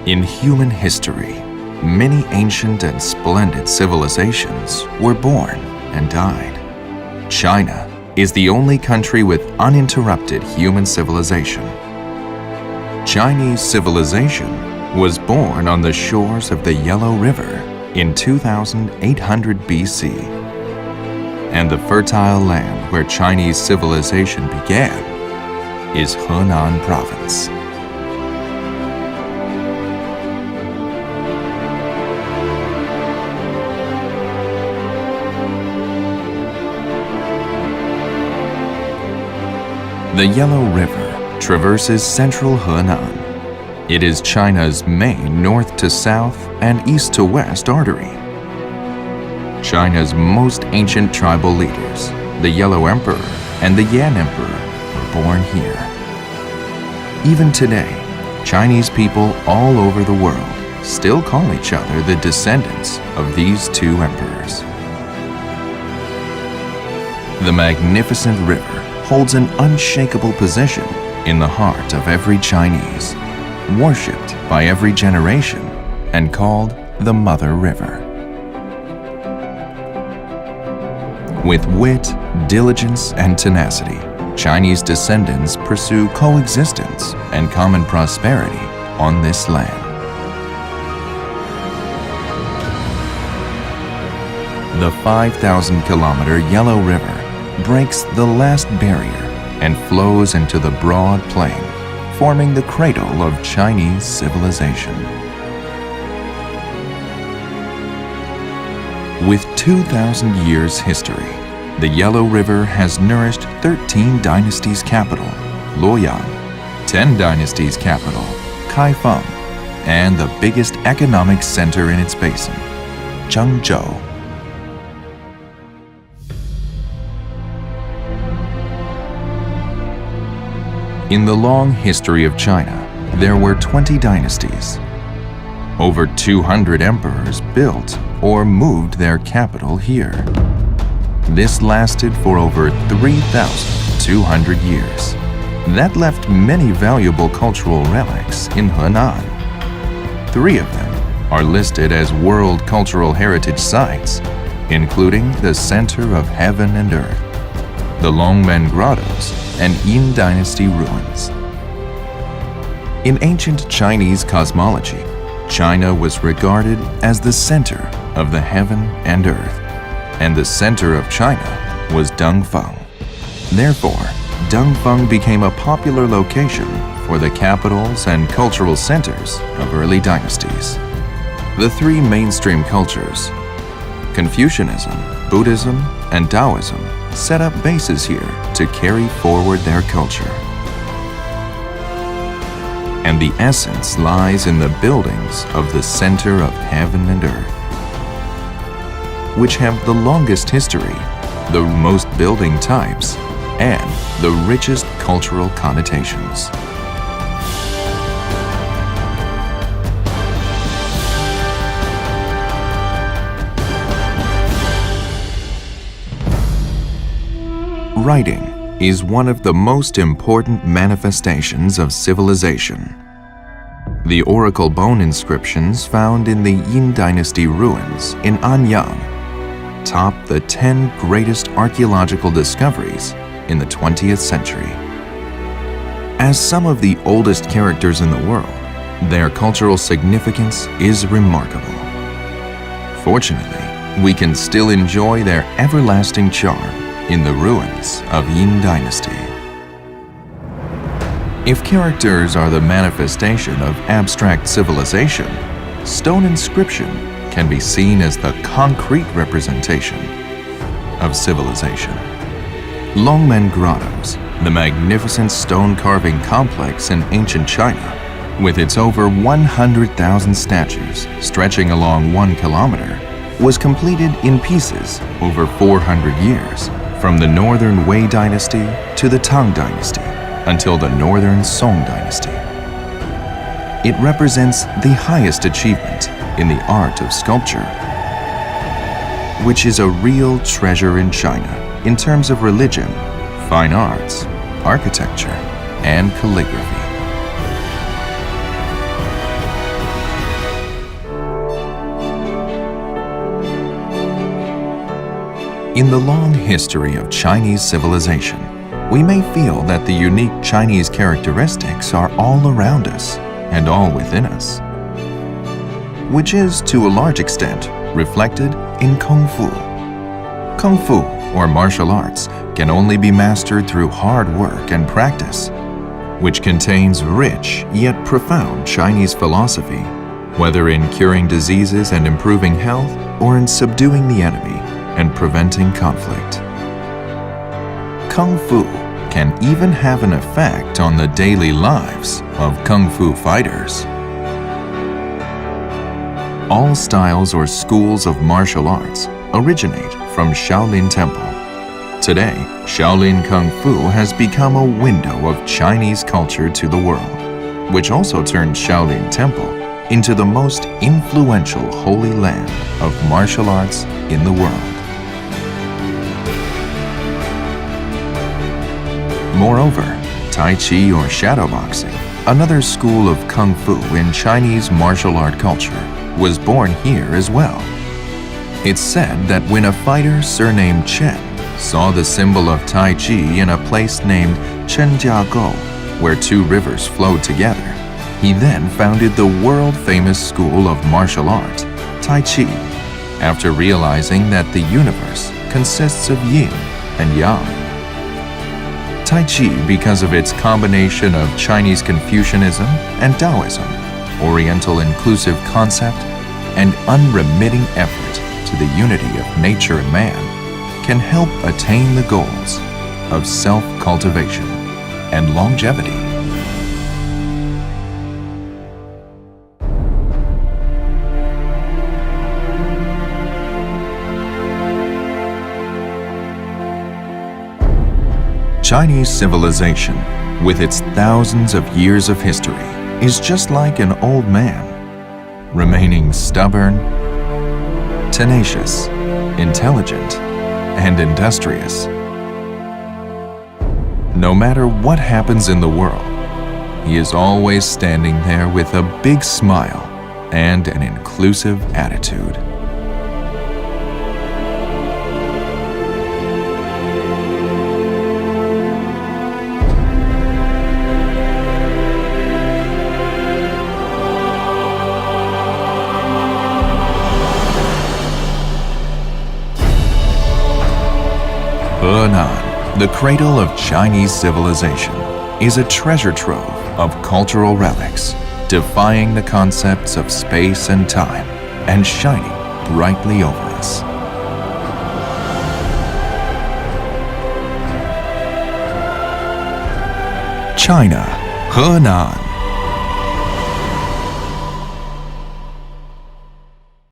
In human history, many ancient and splendid civilizations were born and died. China is the only country with uninterrupted human civilization. Chinese civilization was born on the shores of the Yellow River in 2800 BC. And the fertile land where Chinese civilization began is Henan province. The Yellow River traverses central Henan. It is China's main north to south and east to west artery. China's most ancient tribal leaders, the Yellow Emperor and the Yan Emperor, were born here. Even today, Chinese people all over the world still call each other the descendants of these two emperors. The magnificent river holds an unshakable position in the heart of every Chinese, worshipped by every generation and called the Mother River. With wit, diligence, and tenacity, Chinese descendants pursue coexistence and common prosperity on this land. The 5,000-kilometer Yellow River breaks the last barrier and flows into the broad plain, forming the cradle of Chinese civilization. With 2,000 years' history, the Yellow River has nourished 13 dynasties' capital, Luoyang, 10 dynasties' capital, Kaifeng, and the biggest economic center in its basin, Zhengzhou. In the long history of China, there were 20 dynasties. Over 200 emperors built or moved their capital here. This lasted for over 3,200 years. That left many valuable cultural relics in Henan. 3 of them are listed as World Cultural Heritage Sites, including the Center of Heaven and Earth, the Longmen Grottoes, and Yin Dynasty ruins. In ancient Chinese cosmology, China was regarded as the center of the heaven and earth, and the center of China was Dongfeng. Therefore, Dongfeng became a popular location for the capitals and cultural centers of early dynasties. The 3 mainstream cultures, Confucianism, Buddhism, and Taoism, set up bases here to carry forward their culture. And the essence lies in the buildings of the center of heaven and earth, which have the longest history, the most building types, and the richest cultural connotations. Writing is one of the most important manifestations of civilization. The oracle bone inscriptions found in the Yin Dynasty ruins in Anyang top the 10 greatest archaeological discoveries in the 20th century. As some of the oldest characters in the world, their cultural significance is remarkable. Fortunately, we can still enjoy their everlasting charm in the ruins of Yin Dynasty. If characters are the manifestation of abstract civilization, stone inscription can be seen as the concrete representation of civilization. Longmen Grottoes, the magnificent stone carving complex in ancient China, with its over 100,000 statues stretching along 1 kilometer, was completed in pieces over 400 years, from the Northern Wei Dynasty to the Tang Dynasty, until the Northern Song Dynasty. It represents the highest achievement in the art of sculpture, which is a real treasure in China in terms of religion, fine arts, architecture, and calligraphy. In the long history of Chinese civilization, we may feel that the unique Chinese characteristics are all around us and all within us, which is, to a large extent, reflected in Kung Fu. Kung Fu, or martial arts, can only be mastered through hard work and practice, which contains rich yet profound Chinese philosophy, whether in curing diseases and improving health or in subduing the enemy and preventing conflict. Kung Fu can even have an effect on the daily lives of Kung Fu fighters. All styles or schools of martial arts originate from Shaolin Temple. Today, Shaolin Kung Fu has become a window of Chinese culture to the world, which also turned Shaolin Temple into the most influential holy land of martial arts in the world. Moreover, Tai Chi or shadowboxing, another school of Kung Fu in Chinese martial art culture, was born here as well. It's said that when a fighter surnamed Chen saw the symbol of Tai Chi in a place named Chenjiagou, where two rivers flowed together, he then founded the world-famous school of martial art, Tai Chi, after realizing that the universe consists of yin and yang. Tai Chi, because of its combination of Chinese Confucianism and Taoism, Oriental inclusive concept, and unremitting effort to the unity of nature and man, can help attain the goals of self-cultivation and longevity. Chinese civilization, with its thousands of years of history, is just like an old man, remaining stubborn, tenacious, intelligent, and industrious. No matter what happens in the world, he is always standing there with a big smile and an inclusive attitude. Henan, the cradle of Chinese civilization, is a treasure trove of cultural relics, defying the concepts of space and time and shining brightly over us. China, Henan.